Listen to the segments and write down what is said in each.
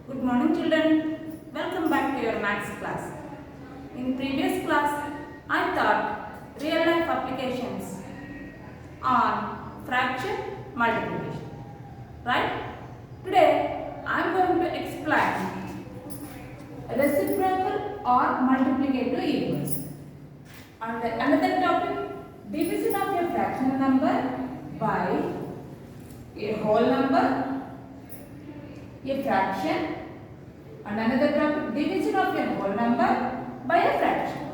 Good morning children. Welcome back to your maths class. In previous class, I taught real life applications on fraction multiplication. Right? Today, I am going to explain reciprocal or multiplicative equals. And another topic, division of a fractional number by a whole number, a fraction, and another topic, division of a whole number by a fraction.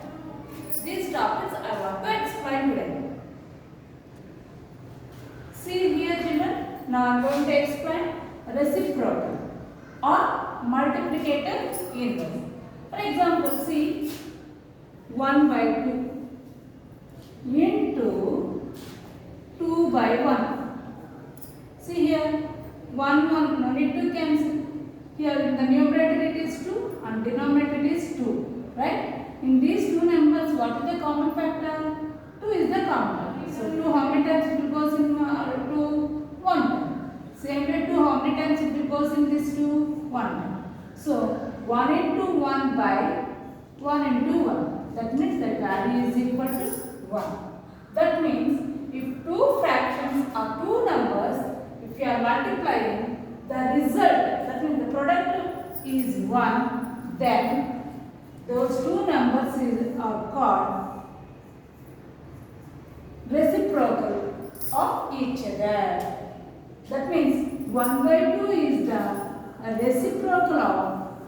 These topics I want to explain today. See here children, now I am going to explain reciprocal or multiplicative inverse. For example, see 1 by 2 into 2 by 1. See here 1, no need to cancel. Here in the numerator it is 2 and denominator it is 2. Right? In these two numbers, what is the common factor? 2 is the common factor. So 2 how many times it will goes in 2? 1 time. Same way 2 how many times it will goes in this 2? 1 time. So 1 into 1 by 1 into 1. That means that value is equal to 1. That means if two fractions or two numbers, if you are multiplying, the result, that means the product is 1, then those two numbers are called reciprocal of each other. That means 1 by 2 is the reciprocal of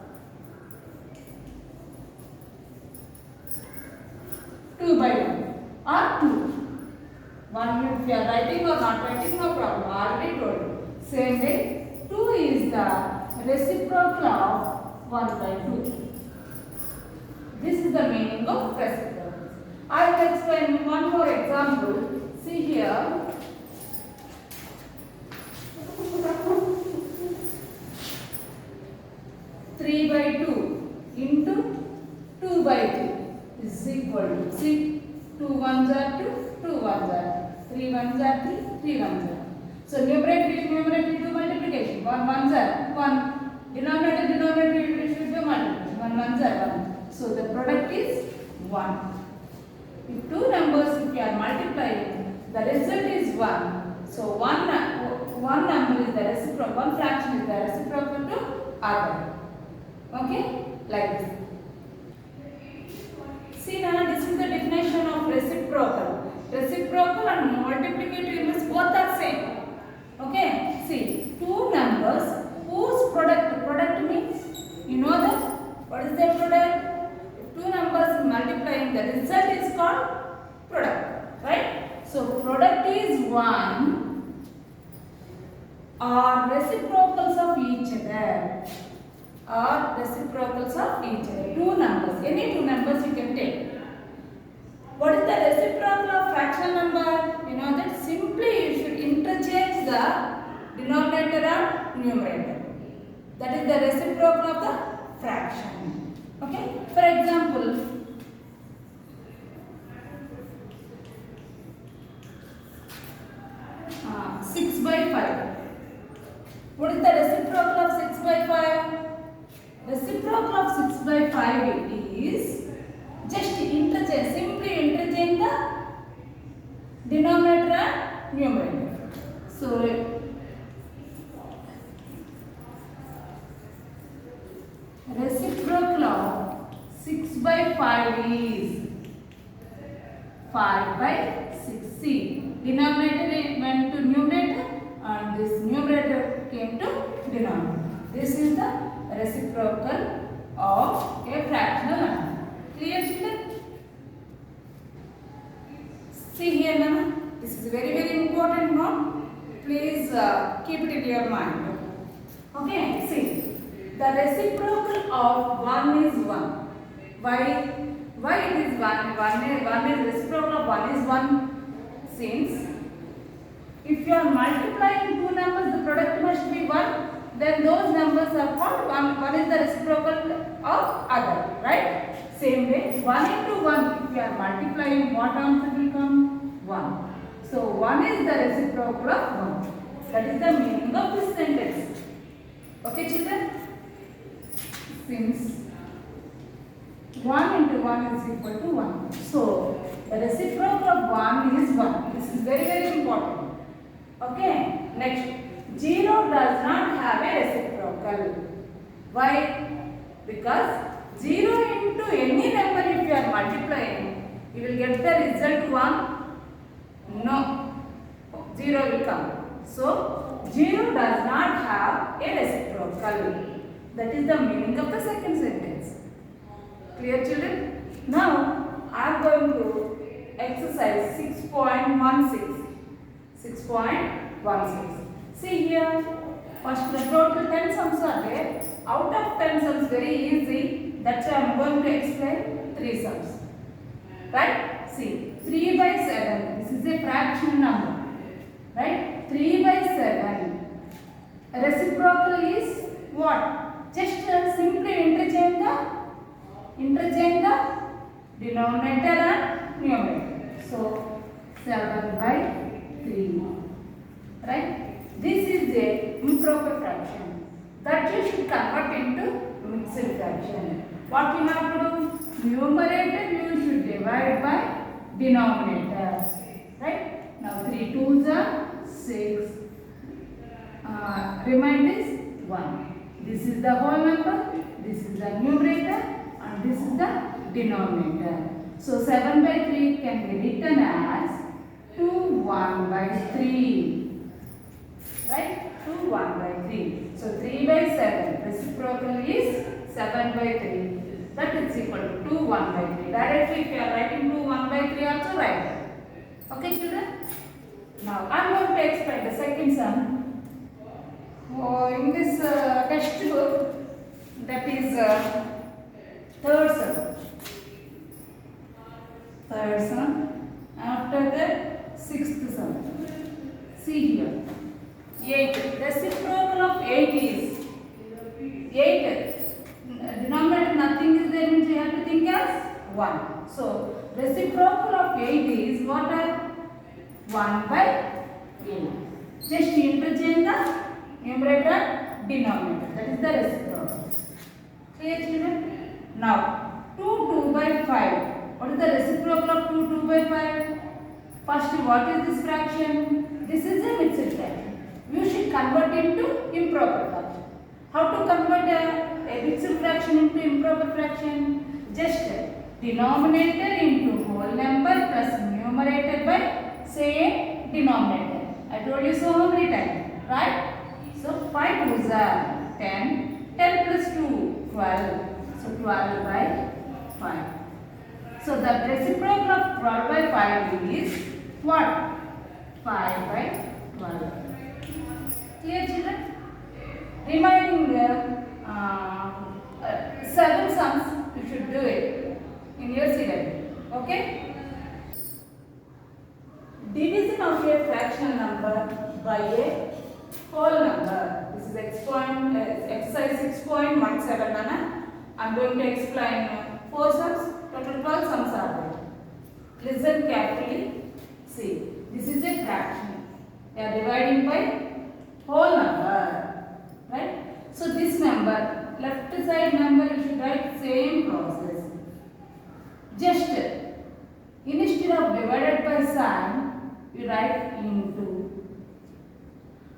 2 by 1 or 2. One, if you are writing or not writing, no problem. I already told you. Same way, 2 is the reciprocal of 1 by 2. This is the meaning of reciprocal. I will explain one more example. See here. Three by 2 into 2 by 3 is equal to, see, 2 ones are 2, 2 ones are 3 ones are 3, 3 ones are. So numerator do multiplication. 1 ones are 1. Denominator should do multiplication. 1 ones are 1. So the product is 1. If two numbers, if you are multiplying, the result is 1. So one number is the reciprocal, one fraction is the reciprocal to other. Okay? Like this. See now, this is the definition of reciprocal. Reciprocal and multiplicative inverse both are same. Okay? See, two numbers whose product means, you know that? What is their product? If two numbers multiplying, the result is called product. Right? So, product is 1 are reciprocals of each other. Or reciprocals of each other. Two numbers. Any two numbers you can take. What is the reciprocal of fractional number? You know that simply you should interchange the denominator and numerator. That is the reciprocal of the fraction. Okay? For example, uh, 6 by 5. What is the reciprocal of 6 by 5? Reciprocal of 6 by 5 is just interchange, simply interchange the denominator and numerator. So, reciprocal of 6 by 5 is 5 by 6. See, denominator went to numerator and this numerator came to denominator. This is the reciprocal of a fractional number. Clear children? See here now, this is very important note. Please keep it in your mind. Okay, see, the reciprocal of 1 is 1. Why it is 1? 1 is reciprocal of 1 is 1. Since if you are multiplying two numbers, the product must be 1. Then those numbers are called 1 is the reciprocal of other, right? Same way, 1 into 1, if you are multiplying, what answer will come? 1. So 1 is the reciprocal of 1. That is the meaning of this sentence. Okay children? since 1 into 1 is equal to 1. So, the reciprocal of 1 is 1. This is very, very important. Okay. Next, 0 does not have a reciprocal. Why? Because 0 into any number if you are multiplying, you will get the result 1. No. 0 will come. So, 0 does not have a reciprocal. That is the meaning of the second sentence. Clear, children? Now, I am going to exercise 6.16. 6.16. See here, first the total 10 sums are there. Out of 10 sums, very easy. That's why I am going to explain 3 sums. Right? See, 3 by 7. This is a fraction number. Right? 3 by 7. Reciprocal is what? Just simply interchange the denominator and numerator. So, 7 by 3. Right? This is a improper fraction that you should convert into mixed fraction. What you have to do? Numerator you should divide by denominator. Right? Now 3 2s are 6. Remainder is 1. This is the whole number. This is the numerator. And this is the denominator. So 7 by 3 can be written as 2 1 by 3. Right? 2 1 by 3. So 3 by 7. Reciprocal is 7 by 3. That is equal to 2 1 by 3. Directly if you are writing 2 1 by 3 also write. Okay, children? Now I am going to explain the second sum. In this textbook, that is third sum. Third sum. After that, sixth sum. See here. 8. Reciprocal of 8 is 8. Denominator nothing is there, means you have to think as 1. So, reciprocal of 8 is what? 1 by 8. Just interchange the numerator denominator. That is the reciprocal. Clear, children? Now, 2 2 by 5. What is the reciprocal of 2 2 by 5? First, what is this fraction? This is a mixed fraction. You should convert into improper fraction. How to convert a mixed fraction into improper fraction? Just denominator into whole number plus numerator by same denominator. I told you so many times, right? So 5 2s are 10. 10 plus 2, 12. So 12 by 5. So the reciprocal of 12 by 5 is what? 5 by 12. Clear, children? Remaining 7 sums, you should do it in your syllabus. Okay? Division of a fractional number by a whole number. This is exercise 6.17. I am going to explain 4 sums. Total 12 sums are there. Listen carefully. See, this is a fraction. They are dividing by whole number. Right? So this number, left side number, you should write same process. Just instead of divided by sign, you write into.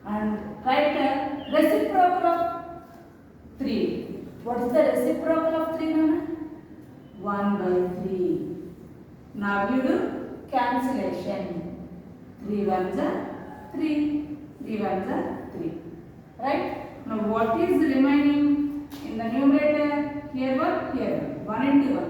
And write a reciprocal of 3. What is the reciprocal of 3, Nana? 1 by 3. Now you do cancellation. 3 1s are 3. 3 1s are 3. Right? Now what is remaining in the numerator? Here 1, here 1 into 1.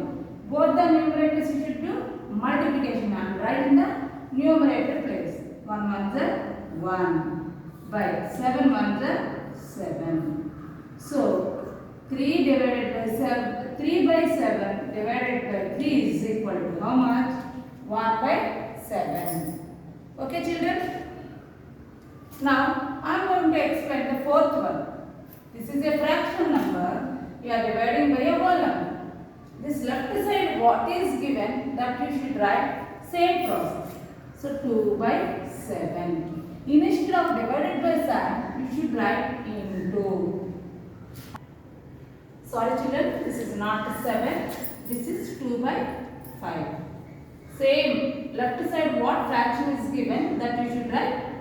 Both the numerators you should do multiplication and write in the numerator place. 1 1s are 1 by 7 1s are 7. So 3 divided by 7, 3 by 7 divided by 3 is equal to how much? 1 by 7. Okay, children? Now I am going to explain the fourth one. This is a fraction number. You are dividing by a whole number. This left side what is given, that you should write same process. So 2 by 7. Instead of divided by sign, you should write into. Sorry children, this is not 7. This is 2 by 5. Same. Left side what fraction is given that you should write.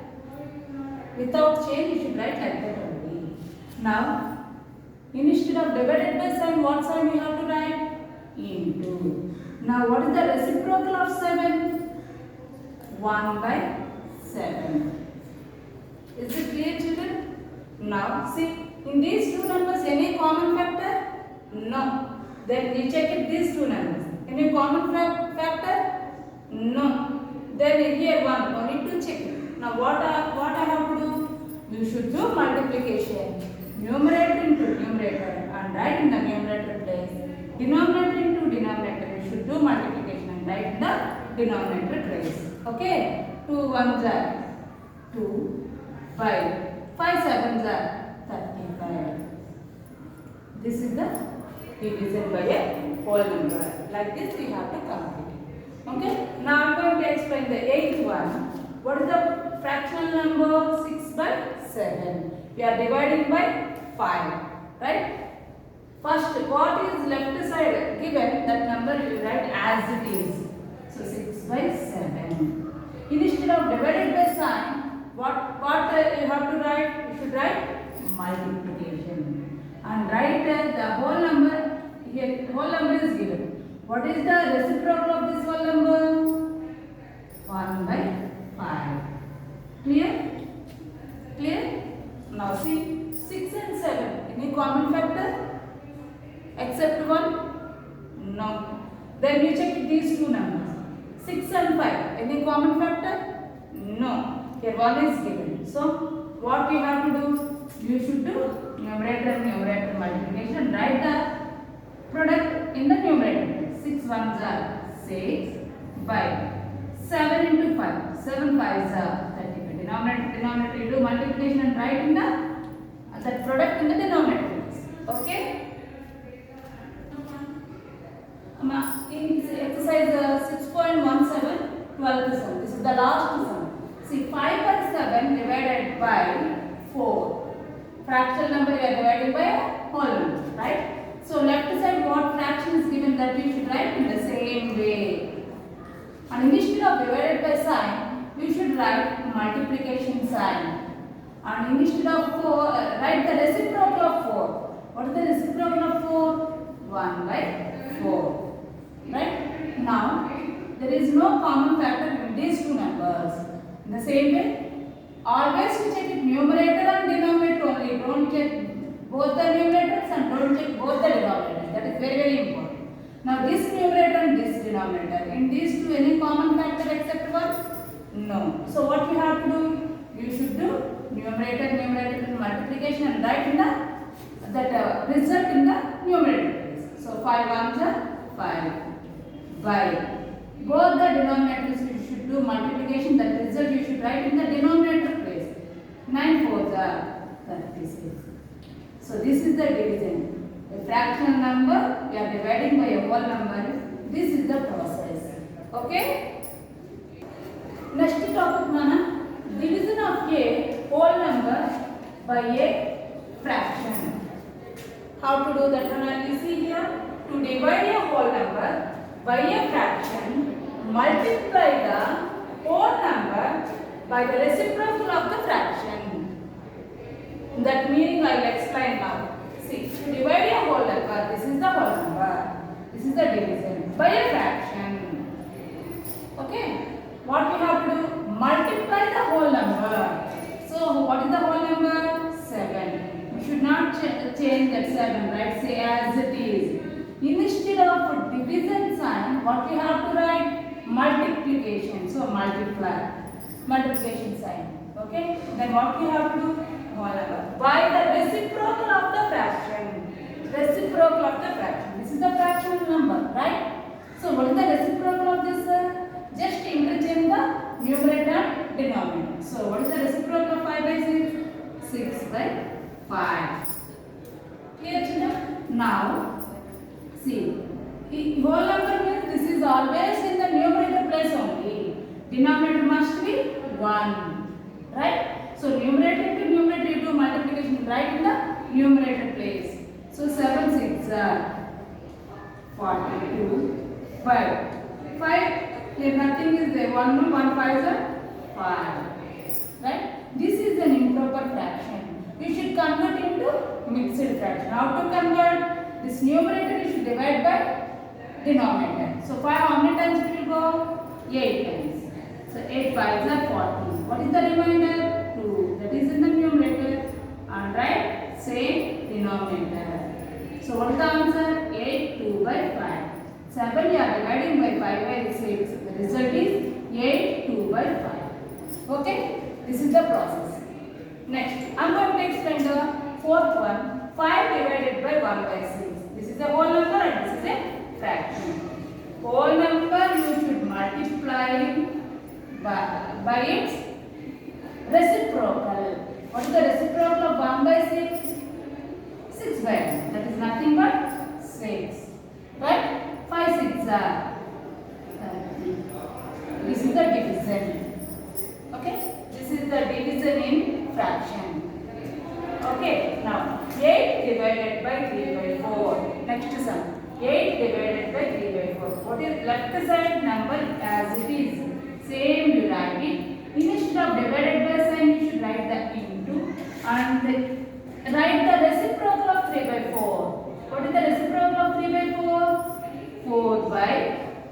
Without change you should write like that only. Now, instead of divided by sign, what sign we have to write? Into. Now, what is the reciprocal of 7? 1 by 7. Is it clear children? Now, see, in these two numbers, any common factor? No. Then we check it these two numbers. Any common factor? No. Then here 1, no need to check it. Now, what I have to do? You should do multiplication. Numerator into numerator and write in the numerator place. Denominator into denominator. You should do multiplication and write in the denominator place. Okay? 2 1s are 2, 5. 5 7s are 35. This is the division by a whole number. Like this we have to complete it. Okay? Now I am going to explain the 8th one. What is the fractional number? 6 by 7. We are dividing by 5. Right? First, what is left side given, that number you write as it is. So 6 by 7. Instead of divided by sign, what you have to write? You should write multiplication. And write the whole number. Here whole number is given. What is the reciprocal of this whole number? 1 by 5. Clear? Clear? Now see, 6 and 7. Any common factor? Except 1? No. Then you check these two numbers. 6 and 5. Any common factor? No. Here 1 is given. So what you have to do? You should do numerator multiplication. Write the product in the numerator. 6 1s are 6 by 7 into 5. 7 5s are 35. Denominator you do multiplication and write in the that product in the denominator. Okay? In exercise 6.17, 12th sum. This is the last sum. See, 5 by 7 divided by 4. Fractional number we are dividing by a whole number, right? So left side what fraction is given, that we should write in the same way. And instead of divided by sign, we should write multiplication sign. And instead of 4, write the reciprocal of 4. What is the reciprocal of 4? 1 by 4. Right? Now, there is no common factor in these two numbers. In the same way, always we check it numerator and denominator only. Don't check both the numerators and don't check both the denominators. That is very, very important. Now, this numerator and this denominator. In these two, any common factor except 1? No. So, what you have to do? You should do numerator multiplication and write in that result in the numerator place. So, 5 1s are 5 by both the denominators you should do multiplication. That result you should write in the denominator place. 9 4s are 36. So this is the division. A fractional number we are dividing by a whole number. This is the process. Okay. Next topic mana, division of a whole number by a fraction. How to do that one? You see here. To divide a whole number by a fraction, multiply the whole number by the reciprocal of the fraction. That meaning I will explain now. See, to divide a whole number, this is the whole number. This is the division by a fraction. Okay. What we have to do? Multiply the whole number. So, what is the whole number? 7. You should not change that 7, right? Say as it is. Instead of division sign, what we have to write? Multiplication. So multiply. Multiplication sign. Okay. Then what we have to do? Whole number. By the reciprocal of the fraction. Reciprocal of the fraction. This is the fractional number, right? So what is the reciprocal of this? Just interchange the numerator and denominator. So what is the reciprocal of 5 by 6? 6 by 5. Clear children? Now, see, whole number means this is always in the numerator place only. Denominator must be 1. Right? So numerator into numerator you do multiplication right in the numerator place. So 7 6 42 by 5. Here nothing is there. 1 5 is 5. Right? This is an improper fraction. You should convert into mixed fraction. How to convert? This numerator you should divide by denominator. So 5 how many times it will go? 8 times. So 8 5 is 40. What is the remainder? 2. That is in the numerator. And write same denominator. So what is the answer? 8 2 by 5. 7 you are dividing by 5 by 6. The result is 8 2 by 5. Okay? This is the process. Next, I am going to explain the fourth one. 5 divided by 1 by 6. This is a whole number and this is a fraction. Whole number you should multiply by its reciprocal. What is the reciprocal of 1 by 6? 6 by 1. That is nothing but 6. Right? 5 6 are 30. This is the division. Okay? This is the division in fraction. Okay, now 8 divided by 3 by 4. Next sum. 8 divided by 3 by 4. What is left side number as it is? Same you write it. Instead of divided by sign you should write the into and write the reciprocal of 3 by 4. What is the reciprocal of 3 by 4? 4 by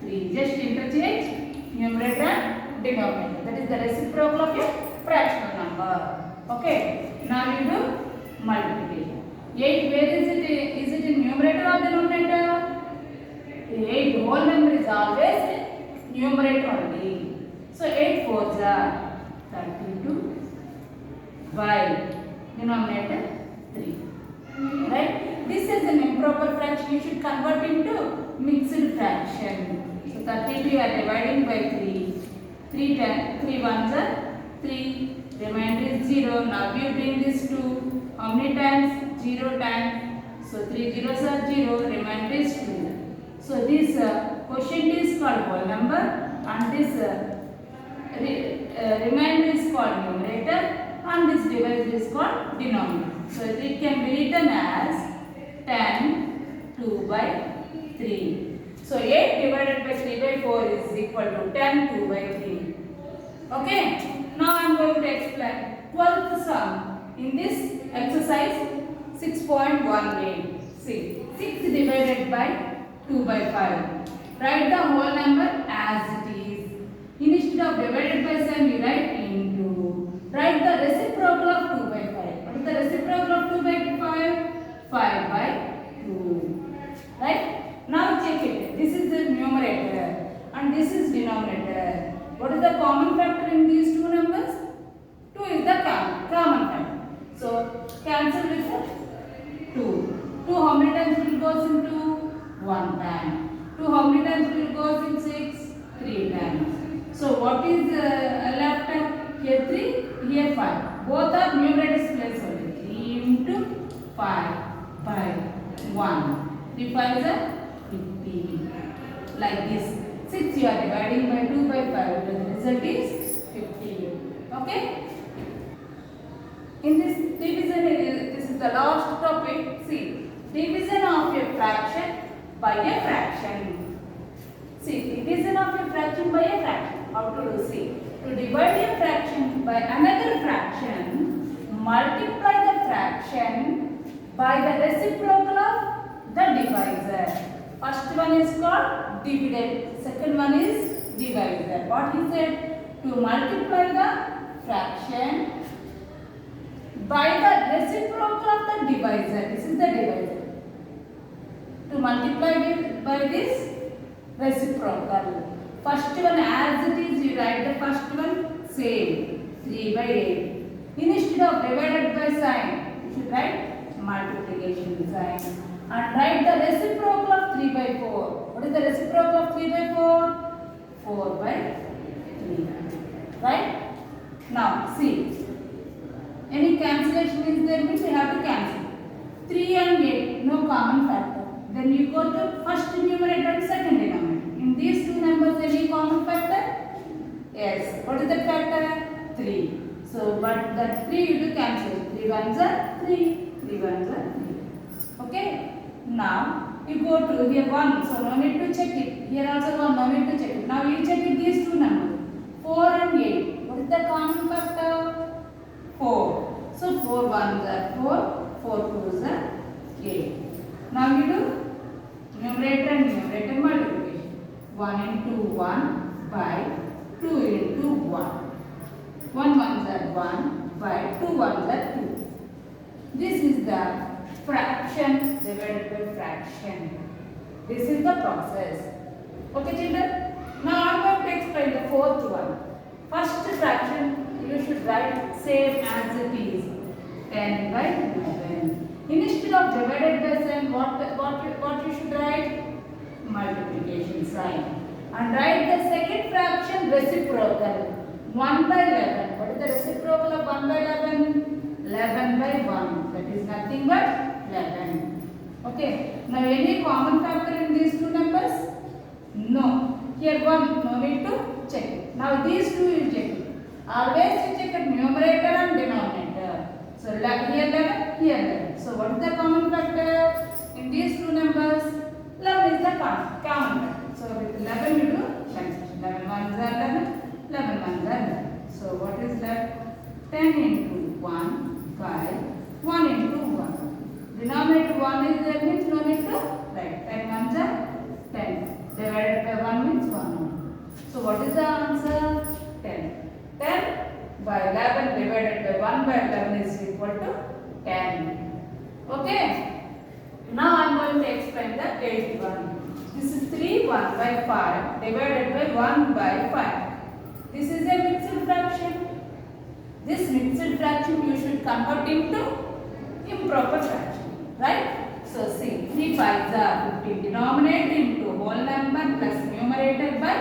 3. Just interchange numerator and denominator. That is the reciprocal of your fractional number. Okay. Now you do multiplication. 8 where is it? Is it in numerator or denominator? 8 whole number is always numerator only. So 8 4s are 32 by denominator 3. Right? This is an improper fraction. You should convert into mixed fraction. So 32 you are dividing by 3. 3 ones are 3. Remainder is 0. Now you bring this to how many times? 0 times. So 3 zeros are 0. Remainder is 2. So this quotient is called whole number and this remainder is called numerator and this divisor is called denominator. So it can be written as 10 2 by 3. So 8 divided by 3 by 4 is equal to 10 2 by 3. Okay. Now I am going to explain 12th sum. In this exercise 6.18. See, 6 divided by 2 by 5. Write the whole number as it is. Instead of divided by sign you write into. Write the reciprocal of 2 by 5. What is the reciprocal of 2 by 5? 5 by 2. Right? Now check it. This is the numerator and this is denominator. What is the common factor in these two numbers? 2 is the common factor. So cancel with 2. 2 how many times will goes into 1 time. 2 how many times will goes in 6? 3 times. So what is left? Here 3, here 5. Both are numerators place only. 3 into 5 by 1. 3 5 is a 15. Like this. 6 you are dividing by 2 by 5. The result is 15. Okay? In this division, this is the last topic. See, division of a fraction by a fraction. See, division of a fraction by a fraction. How to do? See, to divide a fraction by another fraction, multiply the fraction by the reciprocal of the divisor. First one is called dividend. Second one is divisor. What he said? To multiply the fraction by the reciprocal of the divisor. This is the divisor. To multiply it by this reciprocal. First one as it is, you write the first one same. 3 by 8. Instead of divided by sign, you should write multiplication sign. And write the reciprocal of 3 by 4. What is the reciprocal of 3 by 4? 4 by 3. Right? Now, see. Any cancellation is there means you have to cancel. 3 and 8, no common factor. Then you go to first numerator and second denominator. In these two numbers, any common factor? Yes. What is the factor? 3. So, but that 3 you do cancel. 3 ones are 3. 3 ones are 3. Okay? Now, you go to here 1, so no need to check it. Here also 1, no need to check it. Now you check it these two numbers, 4 and 8. What is the common factor? 4. So 4 1s are 4, 4 2s are 8. Now you do numerator and numerator multiplication. 1 into 1 by 2 into 1. 1 1s are 1 by 2 1s are 2. This is the fraction divided by fraction. This is the process. Okay children? Now I am going to explain the fourth one. First fraction you should write same as it is. 10 by 11. Instead of divided by sign, what you should write? Multiplication sign. And write the second fraction reciprocal. 1 by 11. What is the reciprocal of 1 by 11? 11 by 1. That is nothing but 11. Okay. Now any common factor in these two numbers? No. Here 1, no need to check it. Now these two you check it. Always you check it numerator and denominator. So here 11, here 11. So what is the common factor in these two numbers? 11 is the common factor. So with 11 you do transition. 11 1s are 11, 11 1s are 11. So what is left? 10 into 1 by 1 into 1. Denominator 1 is there means no need to write. 10 1s are 10. Divided by 1 means 1. So what is the answer? 10. 10 by 11 divided by 1 by 11 is equal to 10. Okay. Now I am going to explain the 8th one. This is 3 1 by 5 divided by 1 by 5. This is a mixed fraction. This mixed fraction you should convert into improper fraction. Right? So see, 3 5s are 15. Denominator into whole number plus numerator by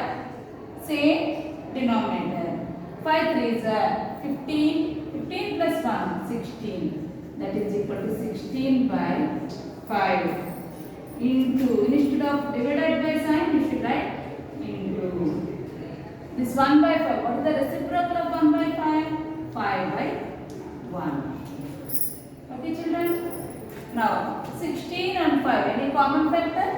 same denominator. 5 3s are 15. 15 plus 1, 16. That is equal to 16 by 5. Into, instead of divided by sign, you should write into. This 1 by 5. What is the reciprocal of 1 by 5? 5 by 1. Okay children? Now 16 and 5. Any common factor?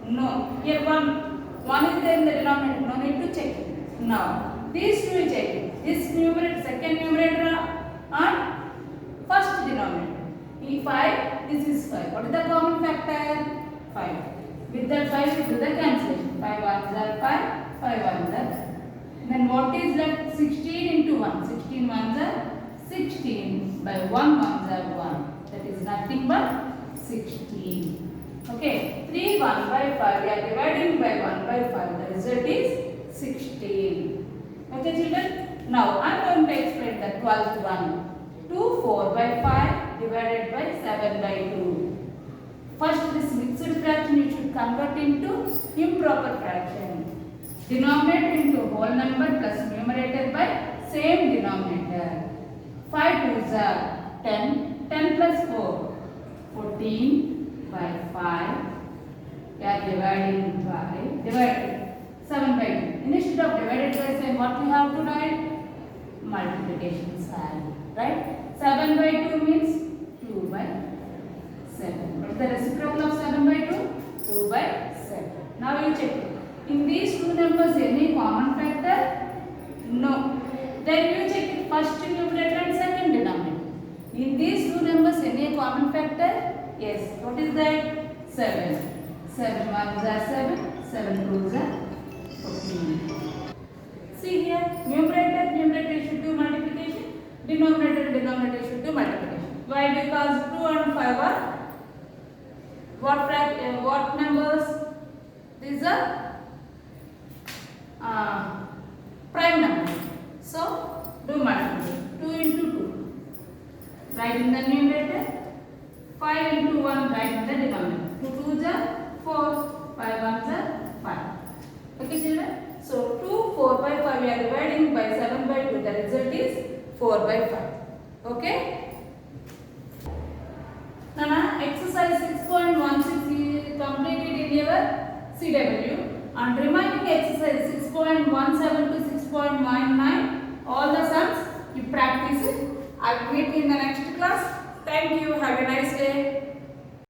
No. Here 1 is there in the denominator. No need to check it. Now these two will check it. This numerator, second numerator and first denominator. In 5, this is 5. What is the common factor? 5. With that 5 we do the cancellation. 5 1s are 5, 5 1s are 5. Then what is left? 16 into 1. 16 1s are 16 by 1 1s are 1. That is nothing but 16. Okay. 3 1 by 5. We are dividing by 1 by 5. The result is 16. Okay children. Now I am going to explain the 12th one. 2 4 by 5 divided by 7 by 2. First this mixed fraction you should convert into improper fraction. Denominator into whole number plus numerator by same denominator. 5 2s are 10. 10 plus 4, 14 by 5. We are dividing by 7 by 2. Instead of divided by 7, what we have to write? Multiplication sign. Right? 7 by 2 means 2 by 7. What is the reciprocal of 7 by 2? 2 by 7. Now you check it. In these two numbers, any common factor? No. Then you check it first numerator and second denominator. In these two numbers, any common factor? Yes. What is that? 7. 7 1s are 7. 7 2s are 14. See here, numerator should do multiplication. Denominator should do multiplication. Why? Because 2 and 5 are what numbers? These are prime numbers. So do multiplication. 2 into 2. Write in the numerator. 5 into 1. Write in the denominator. 2 2s are 4. 5 1s are 5. Okay children. So 2 4 by 5 we are dividing by 7 by 2. The result is 4 by 5. Okay. Now exercise 6.16 is completed in your CW. And remaining exercise 6.17 to 6.19, all the sums you practice it. I will meet you in the next class. Thank you. Have a nice day.